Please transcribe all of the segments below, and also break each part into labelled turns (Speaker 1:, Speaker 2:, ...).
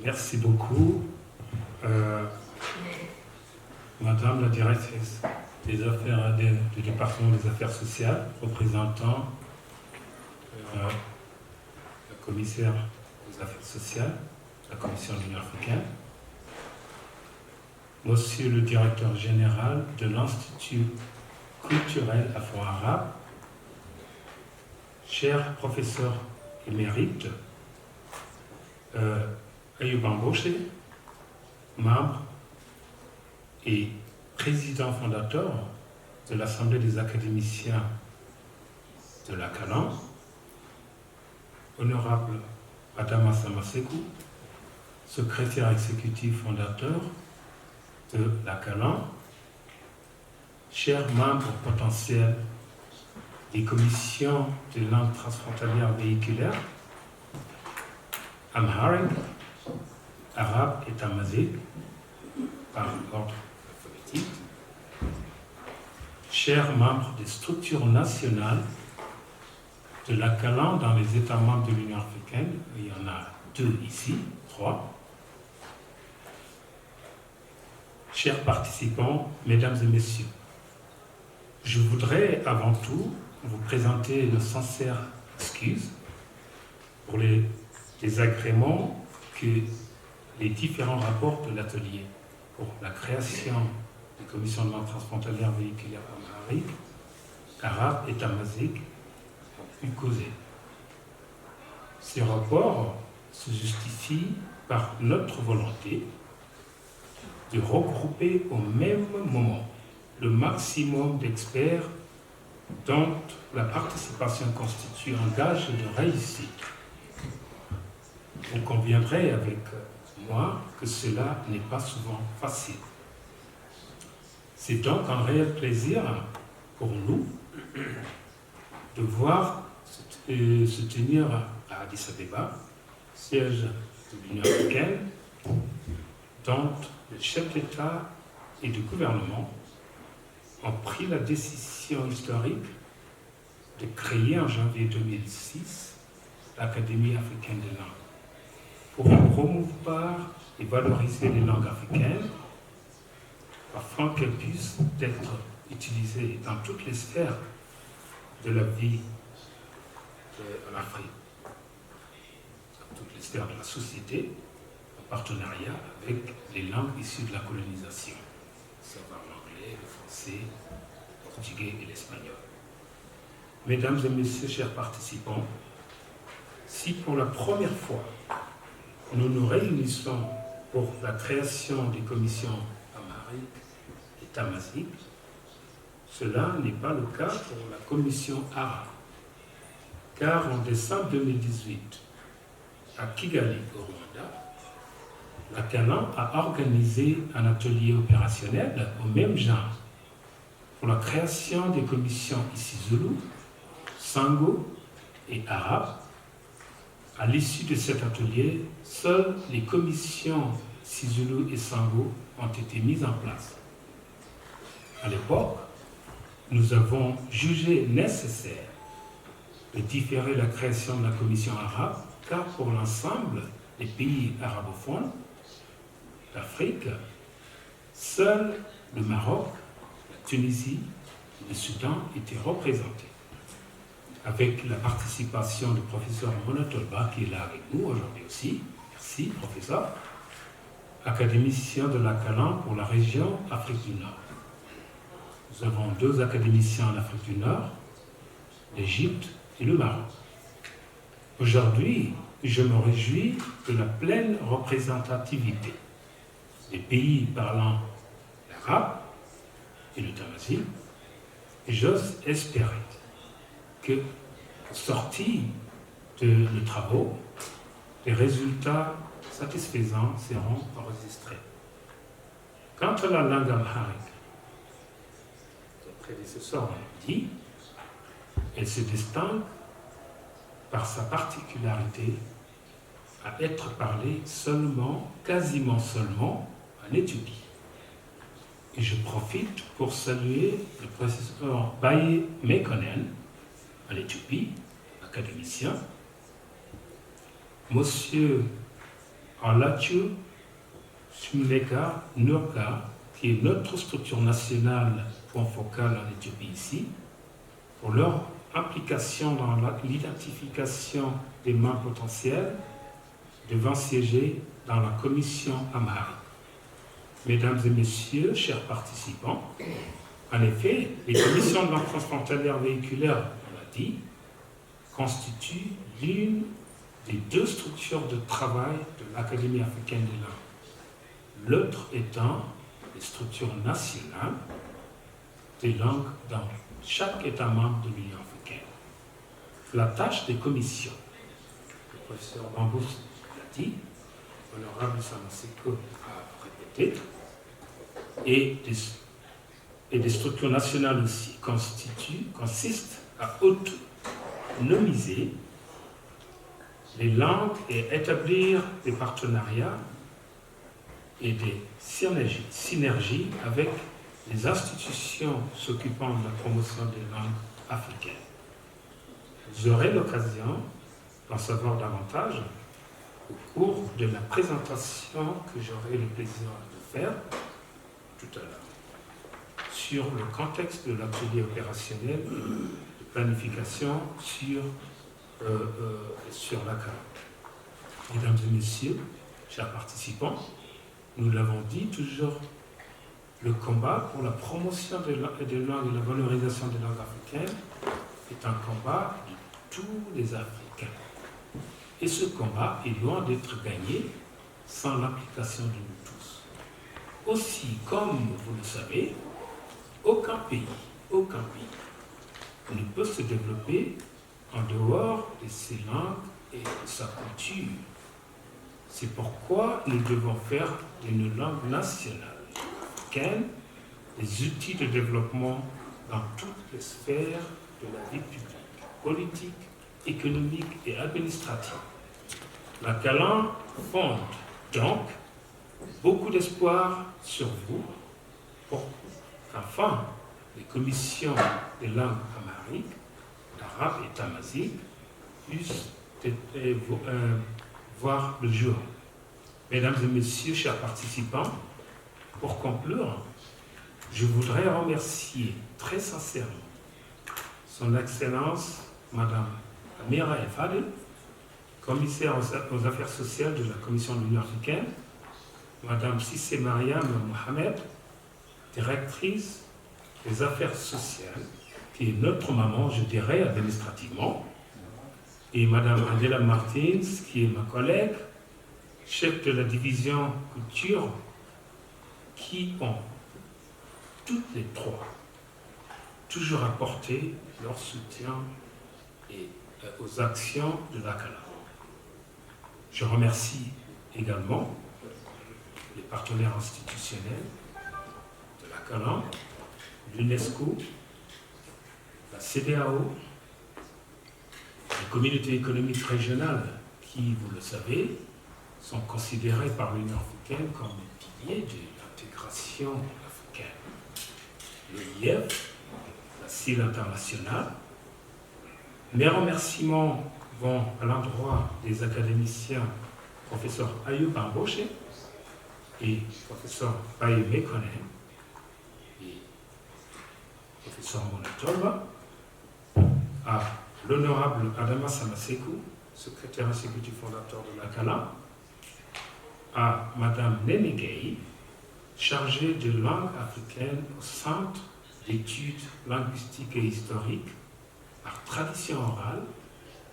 Speaker 1: Merci beaucoup, Madame la directrice du département des affaires sociales, représentant le commissaire des affaires sociales, la Commission de l'Union africaine, Monsieur le directeur général de l'Institut culturel afro-arabe, cher professeur émérite, Ayoub Amboshe, membre et président fondateur de l'Assemblée des académiciens de la Calan, honorable Adama Samasekou, secrétaire exécutif fondateur de la Calan, chers membres potentiels des commissions de langue transfrontalière véhiculaire, Amharic, arabe et tamazight, par ordre alphabétique, chers membres des structures nationales de la Calan dans les États membres de l'Union africaine, il y en a 2 ici, 3. Chers participants, mesdames et messieurs, je voudrais avant tout vous présenter nos sincères excuses pour les désagréments que les différents rapports de l'atelier pour la création des commissions de langue transfrontalière véhiculaire amharique, arabe et tamazight ont pu causer. Ces rapports se justifient par notre volonté de regrouper au même moment le maximum d'experts dont la participation constitue un gage de réussite. Vous conviendrez avec moi que cela n'est pas souvent facile. C'est donc un réel plaisir pour nous de voir se tenir à Addis Abeba, siège de l'Union africaine, dont le chef d'État et de gouvernement ont pris la décision historique de créer en janvier 2006 l'Académie africaine des langues pour promouvoir et valoriser les langues africaines afin qu'elles puissent être utilisées dans toutes les sphères de la vie en Afrique, dans toutes les sphères de la société, en partenariat avec les langues issues de la colonisation, à savoir l'anglais, le français, le portugais et l'espagnol. Mesdames et messieurs, chers participants, si pour la première fois nous nous réunissons pour la création des commissions amhariques et tamazight, cela n'est pas le cas pour la commission arabe, car en décembre 2018, à Kigali, au Rwanda, la Calan a organisé un atelier opérationnel au même genre pour la création des commissions isiZulu, Sango et arabe. À l'issue de cet atelier, seules les commissions isiZulu et Sango ont été mises en place. À l'époque, nous avons jugé nécessaire de différer la création de la commission arabe, car pour l'ensemble des pays arabophones d'Afrique, seuls le Maroc, la Tunisie et le Soudan étaient représentés. Avec la participation du professeur Mona Tolba, qui est là avec nous aujourd'hui aussi. Merci, professeur. Académicien de la Calan pour la région Afrique du Nord. Nous avons 2 académiciens en Afrique du Nord, l'Égypte et le Maroc. Aujourd'hui, je me réjouis de la pleine représentativité des pays parlant l'arabe et le tamazight, et j'ose espérer que, sortis de nos travaux, les résultats satisfaisants seront enregistrés. Quant à la langue amharique, le prédécesseur l'a dit, elle se distingue par sa particularité à être parlée seulement, quasiment seulement, en Éthiopie. Et je profite pour saluer le professeur Baye Mekonnen, en Éthiopie, académicien, Monsieur en Latio, Sumleka, Nurka, qui est notre structure nationale, point focal en Éthiopie ici, pour leur implication dans l'identification des membres potentiels devant siéger dans la commission amharique. Mesdames et messieurs, chers participants, en effet, les commissions de langue transfrontalière véhiculaire, on l'a dit, constituent l'une des deux structures de travail de l'Académie africaine des langues, l'autre étant les structures nationales des langues dans chaque État membre de l'Union africaine. La tâche des commissions, le professeur Bambous l'a dit, l'honorable Samaseko a répété, et des structures nationales aussi consistent à autonomiser les langues et établir des partenariats et des synergies avec les institutions s'occupant de la promotion des langues africaines. Vous aurez l'occasion d'en savoir davantage au cours de la présentation que j'aurai le plaisir de faire tout à l'heure sur le contexte de l'atelier opérationnel de planification sur la carte. Mesdames et messieurs, chers participants, nous l'avons dit toujours, le combat pour la promotion des langues et la valorisation des langues africaines est un combat de tous les Africains. Et ce combat est loin d'être gagné sans l'implication de nous tous. Aussi, comme vous le savez, aucun pays ne peut se développer en dehors de ses langues et de sa culture. C'est pourquoi nous devons faire de nos langues nationales africaines des outils de développement dans toutes les sphères de la vie publique, politique, économique et administrative. La Calan fonde donc beaucoup d'espoir sur vous pour qu'enfin les commissions des langues amhariques, arabe et tamazique puissent voir le jour. Mesdames et messieurs, chers participants, pour conclure, je voudrais remercier très sincèrement Son Excellence Madame Amira El Fadel, commissaire aux affaires sociales de la Commission de l'Union africaine, Madame Sissé Mariam Mohamed, directrice des affaires sociales, qui est notre maman, je dirais, administrativement, et Madame Adela Martins, qui est ma collègue, chef de la division culture, qui ont toutes les trois toujours apporté leur soutien aux actions de la Calan. Je remercie également les partenaires institutionnels de la Calan, l'UNESCO, la CEDEAO, les communautés économiques régionales qui, vous le savez, sont considérées par l'Union africaine comme les piliers de l'intégration africaine. L'OIF, la CIL internationale. Mes remerciements vont à l'endroit des académiciens professeur Ayoub Amboche et professeur Baye Mekone et professeur Monatolba, à l'honorable Adama Samasekou, secrétaire exécutif fondateur de la Calan, à Madame Néné Gueye, chargée de langue africaine au Centre d'études linguistiques et historiques par tradition orale,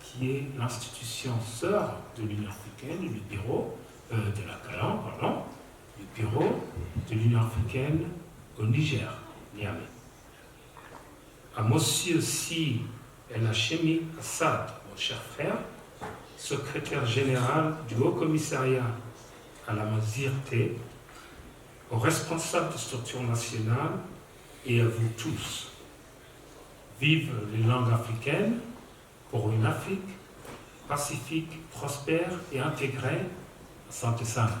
Speaker 1: qui est l'institution sœur de l'Union africaine, le bureau de la Calan, pardon, le bureau de l'Union africaine au Niger, Niamey. À Monsieur Si El Hachemi Assad, mon cher frère, secrétaire général du Haut Commissariat à la Mazirté, aux responsables de structures nationales et à vous tous. Vive les langues africaines pour une Afrique pacifique, prospère et intégrée. Asante sana.